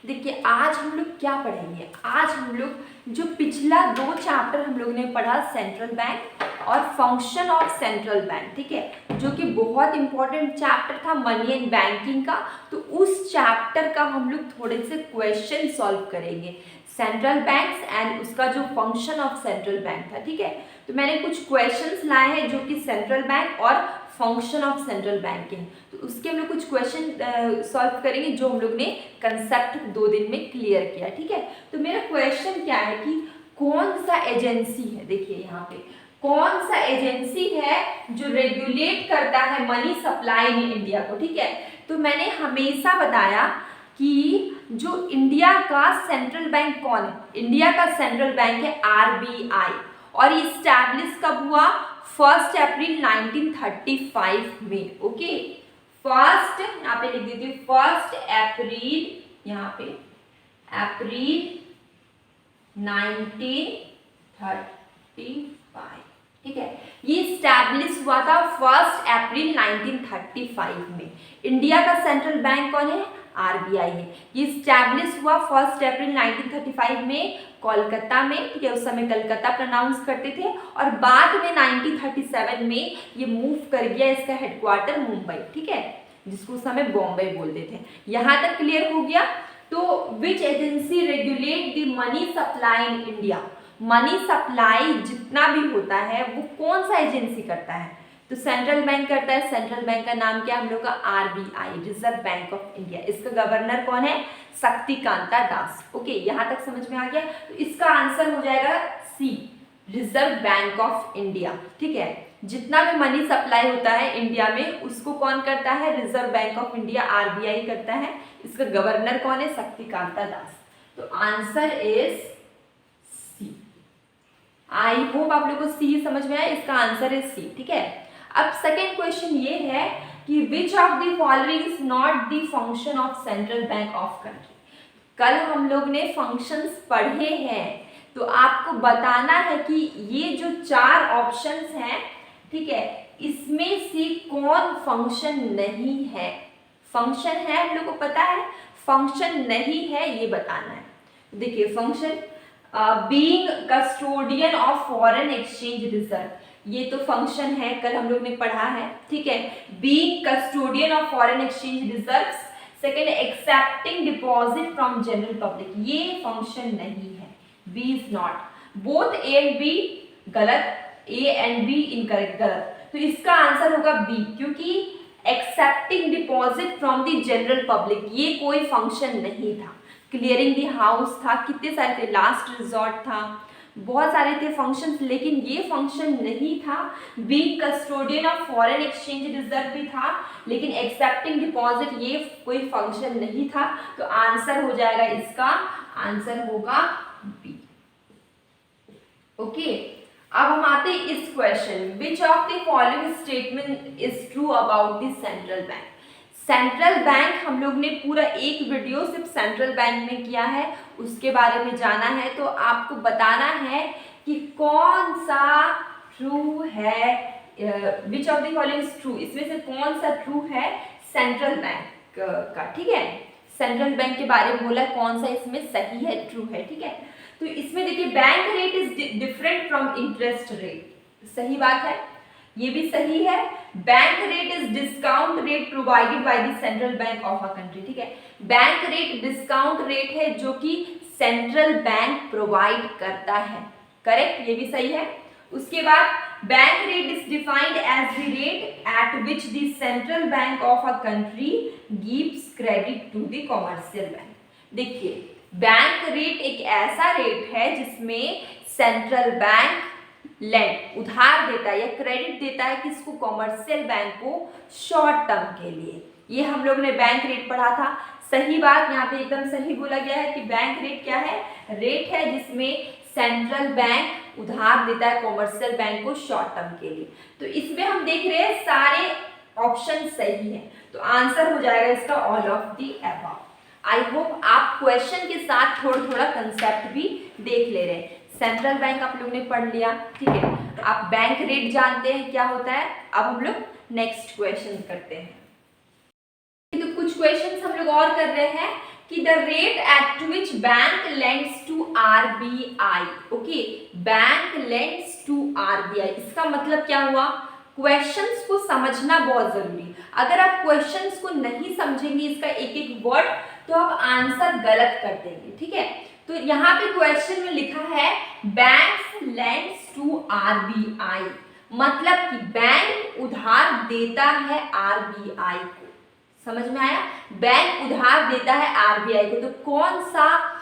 देखिए आज हम लोग क्या पढ़ेंगे, आज हम लोग जो पिछला 2 चैप्टर हम लोग ने पढ़ा सेंट्रल बैंक और फंक्शन ऑफ सेंट्रल बैंक, ठीक है, जो कि बहुत इंपॉर्टेंट चैप्टर था मनी एंड बैंकिंग का। तो उस चैप्टर का हम लोग थोड़े से क्वेश्चन सॉल्व करेंगे, सेंट्रल बैंक्स एंड उसका जो फंक्शन ऑफ सेंट्रल बैंक था, ठीक है। तो मैंने कुछ क्वेश्चंस लाए हैं जो कि सेंट्रल बैंक और फंक्शन ऑफ सेंट्रल बैंकिंग, तो उसके हम लोग कुछ क्वेश्चन सॉल्व करेंगे जो हम लोग ने कंसेप्ट 2 दिन में क्लियर किया, ठीक है। तो मेरा क्वेश्चन क्या है कि कौन सा एजेंसी है, देखिए यहाँ पे कौन सा एजेंसी है जो रेगुलेट करता है मनी सप्लाई इन इंडिया को, ठीक है। तो मैंने हमेशा बताया कि जो इंडिया का सेंट्रल बैंक कौन है, इंडिया का सेंट्रल बैंक है RBI, और ये स्टैब्लिश कब हुआ, 1 अप्रैल 1935 में, ओके। फर्स्ट यहाँ पे लिख देती हूँ 1 अप्रैल, यहाँ पे अप्रैल 1935, ठीक है। ये स्टैब्लिश हुआ था 1 अप्रैल 1935 में। इंडिया का सेंट्रल बैंक कौन है, RBI है। ये स्टैब्लिश हुआ 1 अप्रैल 1935 में कोलकाता में, ठीक है, उस समय कलकत्ता प्रोनाउंस करते थे, और बाद में 1937 में ये मूव कर गया इसका हेडक्वार्टर मुंबई, ठीक है, जिसको उस समय बॉम्बे बोलते थे। यहाँ तक क्लियर हो गया। तो which agency regulate the money supply in India, money supply जितना भी होता है वो कौन सा एजेंसी करता है, तो सेंट्रल बैंक करता है। सेंट्रल बैंक का नाम क्या है हम लोग का, RBI, reserve bank of India. इसका गवर्नर कौन है, शक्तिकांता दास, ओके, यहाँ तक समझ में आ गया। तो इसका आंसर हो जाएगा C, reserve bank of India, ठीक है। जितना भी मनी सप्लाई होता है इंडिया में उसको कौन करता है, reserve bank of India RBI करता है। इसका गवर्नर कौन है, शक्तिकांता दास। तो answer is C। I hope आप लोगों को C समझ में आया, इसका आंसर इज C, ठीक है। अब सेकेंड क्वेश्चन ये है कि which of the following is not the function of central bank of country. कल हम लोग ने फंक्शंस पढ़े हैं, तो आपको बताना है कि ये जो 4 ऑप्शंस हैं, ठीक है, इसमें से कौन फंक्शन नहीं है। फंक्शन है हम लोग को पता है, फंक्शन नहीं है ये बताना है। देखिए function being custodian of foreign exchange reserve, ये तो फंक्शन है, कल हम लोग ने पढ़ा है, ठीक है। Being custodian of foreign exchange reserves. Second, accepting deposit from general public, ये फंक्शन नहीं है, B is not. Both A and B गलत, ए एंड बी इनकरेक्ट, गलत। तो इसका आंसर होगा बी, क्योंकि accepting deposit from the general public ये कोई फंक्शन नहीं था। क्लियरिंग द हाउस था, कितने सारे थे, लास्ट रिजॉर्ट था, बहुत सारे थे फंक्शंस, लेकिन ये फंक्शन नहीं था। B custodian of foreign exchange reserve भी था, लेकिन एक्सेप्टिंग डिपॉजिट ये कोई फंक्शन नहीं था। तो आंसर हो जाएगा, इसका आंसर होगा बी, ओके। अब हम आते हैं इस question, which of the following statement is true about the central bank. Central bank हम लोग ने पूरा एक वीडियो सिर्फ सेंट्रल बैंक में किया है, उसके बारे में जाना है। तो आपको बताना है कि कौन सा ट्रू है, which of the following is true, इसमें से कौन सा ट्रू है सेंट्रल बैंक का, ठीक है। सेंट्रल बैंक के बारे में बोला, कौन सा इसमें सही है, ट्रू है, ठीक है। तो इसमें देखिए bank rate is different from interest rate, सही बात है, ये भी सही है। Bank rate is discount rate provided by the central bank of a country, ठीक है। बैंक रेट डिस्काउंट रेट है जो कि सेंट्रल बैंक प्रोवाइड करता है, करेक्ट, ये भी सही है। उसके बाद bank rate is defined as the rate at which the central bank of a country gives credit to the commercial bank. देखिए बैंक रेट एक ऐसा रेट है जिसमें सेंट्रल बैंक लेंड उधार देता है या क्रेडिट देता है किसको, कॉमर्शियल बैंक को, शॉर्ट टर्म के लिए। ये हम लोग ने बैंक रेट पढ़ा था, सही बात, यहाँ पे एकदम सही बोला गया है कि बैंक रेट क्या है, रेट है जिसमें सेंट्रल बैंक उधार देता है कॉमर्शियल बैंक को शॉर्ट टर्म के लिए। तो इसमें हम देख रहे हैं सारे ऑप्शन सही है, तो आंसर हो जाएगा इसका all of the above. I hope आप क्वेश्चन के साथ थोड़ा थोड़ा कंसेप्ट भी देख ले रहे हैं। सेंट्रल बैंक आप लोग ने पढ़ लिया, ठीक है, आप बैंक रेट जानते हैं क्या होता है। अब हम लोग नेक्स्ट क्वेश्चन करते हैं। तो कुछ क्वेश्चंस हम लोग और कर रहे हैं कि the rate at which bank lends to RBI, okay, bank lends to RBI, इसका मतलब क्या हुआ, क्वेश्चंस को समझना बहुत जरूरी। अगर आप क्वेश्चंस को नहीं समझेंगे इसका एक एक वर्ड तो आप आंसर गलत कर देंगे, ठीक है। तो यहाँ पे क्वेश्चन में लिखा है बैंक्स लेंड्स टू आरबीआई, मतलब कि बैंक उधार देता है आरबीआई को, समझ में आया, बैंक उधार देता है आरबीआई को। तो कौन सा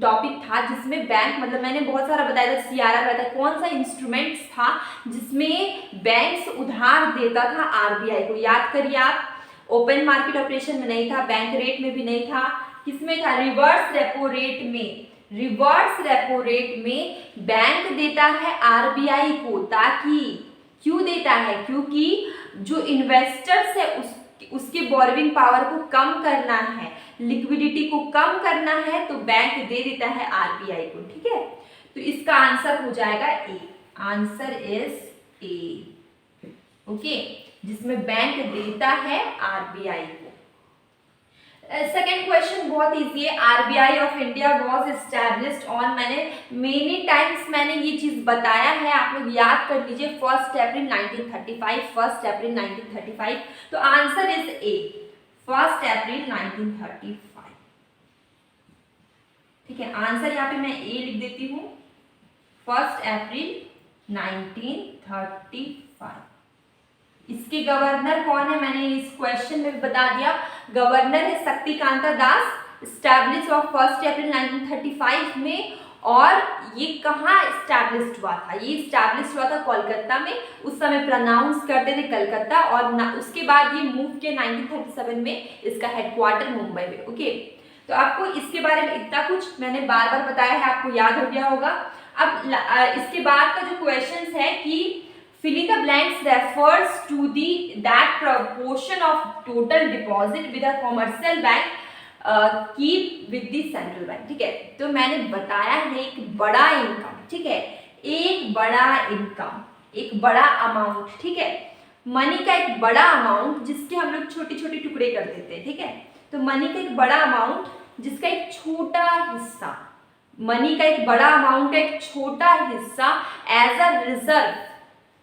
टॉपिक था जिसमें बैंक, मतलब मैंने बहुत सारा बताया था, सीआरआर बताया, कौन सा इंस्ट्रूमेंट्स था जिसमें बैंक्स उधार देता था आरबीआई को, याद करिए आप। ओपन मार्केट ऑपरेशन में नहीं था, बैंक रेट में भी नहीं था, किसमें था, रिवर्स रेपो रेट में। रिवर्स रेपो रेट में बैंक देता है आरबीआई को, ताकि, क्यों देता है, क्योंकि जो इन्वेस्टर्स है उसके बोरोविंग पावर को कम करना है, लिक्विडिटी को कम करना है, तो बैंक दे देता है आरबीआई को, ठीक है। तो इसका आंसर हो जाएगा ए, आंसर इज ए, ओके, जिसमें बैंक देता है आरबीआई को। सेकेंड क्वेश्चन बहुत इजी है, RBI of India was established on, मैंने मेनी टाइम्स मैंने ये चीज बताया है, आप लोग याद कर लीजिए, 1 अप्रैल 1935, 1 अप्रैल 1935, तो आंसर इज ए, 1 अप्रैल 1935, ठीक है। आंसर यहाँ पे मैं ए लिख देती हूँ, 1 अप्रैल 1935। इसके गवर्नर कौन है, मैंने इस क्वेश्चन में भी बता दिया, गवर्नर है शक्तिकांता दास, स्टैब्लिश हुआ 1 अप्रैल 1935 में। और ये कहाँ स्टैब्लिश हुआ था, ये स्टैब्लिश हुआ था कोलकाता में, उस समय प्रोनाउंस करते थे कलकत्ता, और उसके बाद ये मूव किया 1937 में, इसका हेडक्वार्टर मुंबई में, ओके। तो आपको इसके बारे में इतना कुछ मैंने बार बार बताया है, आपको याद हो गया होगा। अब इसके बाद का जो क्वेश्चन है कि fill in the blanks refers to that proportion of total deposit with a commercial bank keep with the central bank, ठीक है। तो मैंने बताया है एक बड़ा इनकम, ठीक है, एक बड़ा इनकम, एक बड़ा अमाउंट, ठीक है, मनी का एक बड़ा अमाउंट जिसके हम लोग छोटे छोटे टुकड़े कर देते हैं, ठीक है। तो मनी का एक बड़ा अमाउंट जिसका एक छोटा हिस्सा, मनी का एक बड़ा अमाउंट का एक छोटा हिस्सा एज अ रिजर्व,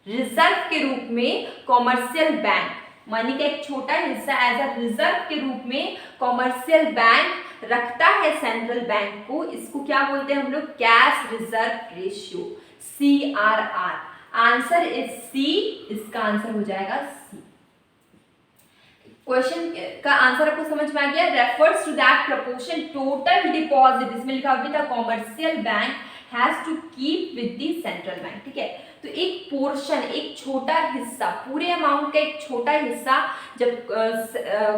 रिजर्व के रूप में कॉमर्शियल बैंक, मनी का एक छोटा हिस्सा एज अ रिजर्व के रूप में कॉमर्शियल बैंक रखता है सेंट्रल बैंक को, इसको क्या बोलते हैं हम लोग, cash reserve ratio, CRR। Answer is C, इसका आंसर हो जाएगा सी। क्वेश्चन का आंसर आपको समझ में आ गया, refers to that proportion total deposit, इसमें लिखा हुआ था commercial bank has to keep with the central bank, ठीक है। तो एक पोर्शन, एक छोटा हिस्सा, पूरे अमाउंट का एक छोटा हिस्सा जब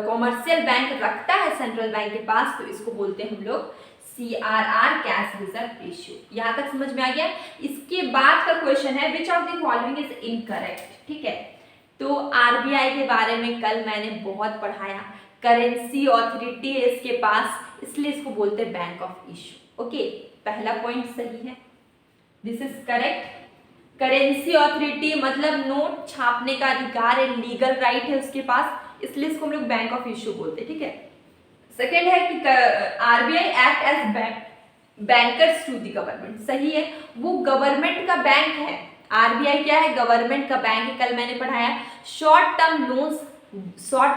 कॉमर्शियल बैंक रखता है सेंट्रल बैंक के पास, तो इसको बोलते हैं हम लोग CRR, कैश रिजर्व रेशियो। यहाँ तक समझ में आ गया। इसके बाद का क्वेश्चन है which of the following is incorrect, ठीक है। तो आरबीआई के बारे में कल मैंने बहुत पढ़ाया, करेंसी ऑथोरिटी है इसके पास, इसलिए इसको बोलते हैं बैंक ऑफ इशू, ओके। पहला पॉइंट सही है, this is correct. Currency authority मतलब नोट छापने का अधिकार है, लीगल राइट है उसके पास, इसलिए इसको हम लोग बैंक ऑफ इशू बोलते हैं, ठीक है। सेकेंड है कि RBI act as bankers to the government, सही है, वो गवर्नमेंट का बैंक है। आरबीआई क्या है, गवर्नमेंट का बैंक है, कल मैंने पढ़ाया। शॉर्ट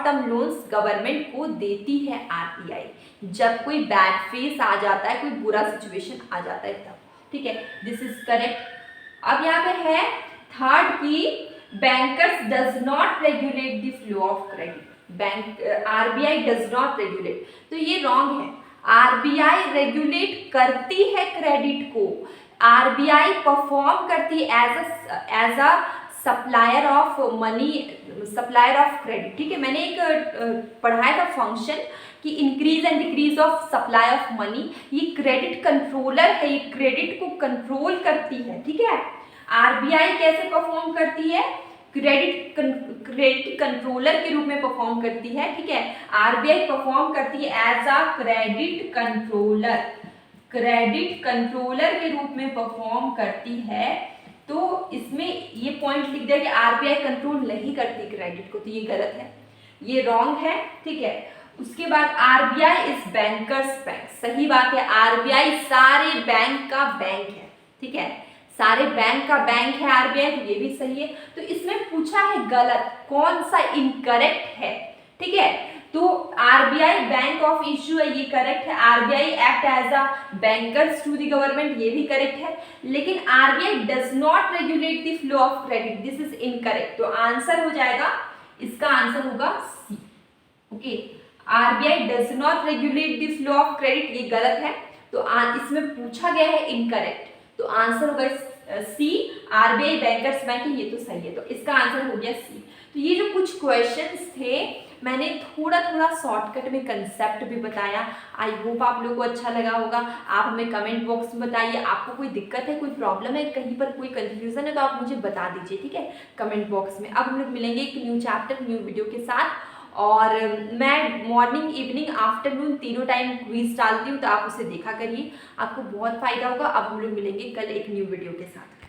टर्म लोन्स गवर्नमेंट को देती है आरबीआई, जब कोई बैड फेस आ जाता है, कोई बुरा सिचुएशन आ जाता है तब, ठीक है, दिस इज करेक्ट। अब यहाँ पे है थर्ड की bankers does not regulate the flow of credit, bank RBI does not regulate, तो ये रॉन्ग है। आरबीआई रेगुलेट करती है क्रेडिट को, आरबीआई परफॉर्म करती है as a supplier of money, supplier of credit, ठीक है। मैंने एक पढ़ाया था फंक्शन कि increase and decrease of supply of money, ये क्रेडिट कंट्रोलर है, ये क्रेडिट को कंट्रोल करती है, ठीक है। आरबीआई कैसे परफॉर्म करती है, क्रेडिट कंट्रोलर के रूप में परफॉर्म करती है, ठीक है। आरबीआई परफॉर्म करती है as a credit controller, credit controller के रूप में परफॉर्म करती है। तो इसमें ये पॉइंट लिख दिया कि आरबीआई कंट्रोल नहीं करती क्रेडिट को, तो ये गलत है, ये रॉन्ग है, ठीक है। उसके बाद आरबीआई इज बैंकर्स बैंक, सही बात है, आरबीआई सारे बैंक का बैंक है, ठीक है, सारे बैंक का बैंक है आरबीआई, तो ये भी सही है। तो इसमें पूछा है गलत, कौन सा इनकरेक्ट है, ठीक है, तो आरबीआई बैंक ऑफ इश्यू है, ये करेक्ट है। RBI act as a bankers to the government, ये भी करेक्ट है। लेकिन RBI does not regulate the flow of credit, this is incorrect. तो आंसर हो जाएगा, इसका आंसर होगा C. Okay, RBI does not regulate the flow of credit, ये गलत है, तो इसमें पूछा गया है इनकरेक्ट, तो आंसर होगा सी, आरबीआई बैंकर्स बैंक है, ये तो सही है, तो इसका आंसर हो गया सी। तो ये जो कुछ क्वेश्चंस थे मैंने थोड़ा थोड़ा शॉर्टकट में कंसेप्ट भी बताया, आई होप आप लोगों को अच्छा लगा होगा। आप हमें कमेंट बॉक्स में बताइए, आपको कोई दिक्कत है, कोई प्रॉब्लम है, कहीं पर कोई कंफ्यूजन है तो आप मुझे बता दीजिए, ठीक है, कमेंट बॉक्स में। अब हम लोग मिलेंगे एक न्यू चैप्टर न्यू वीडियो के साथ, और मैं मॉर्निंग इवनिंग आफ्टरनून तीनों टाइम क्विज डालती हूँ, तो आप उसे देखा करिए, आपको बहुत फायदा होगा। अब हम लोग मिलेंगे कल एक न्यू वीडियो के साथ।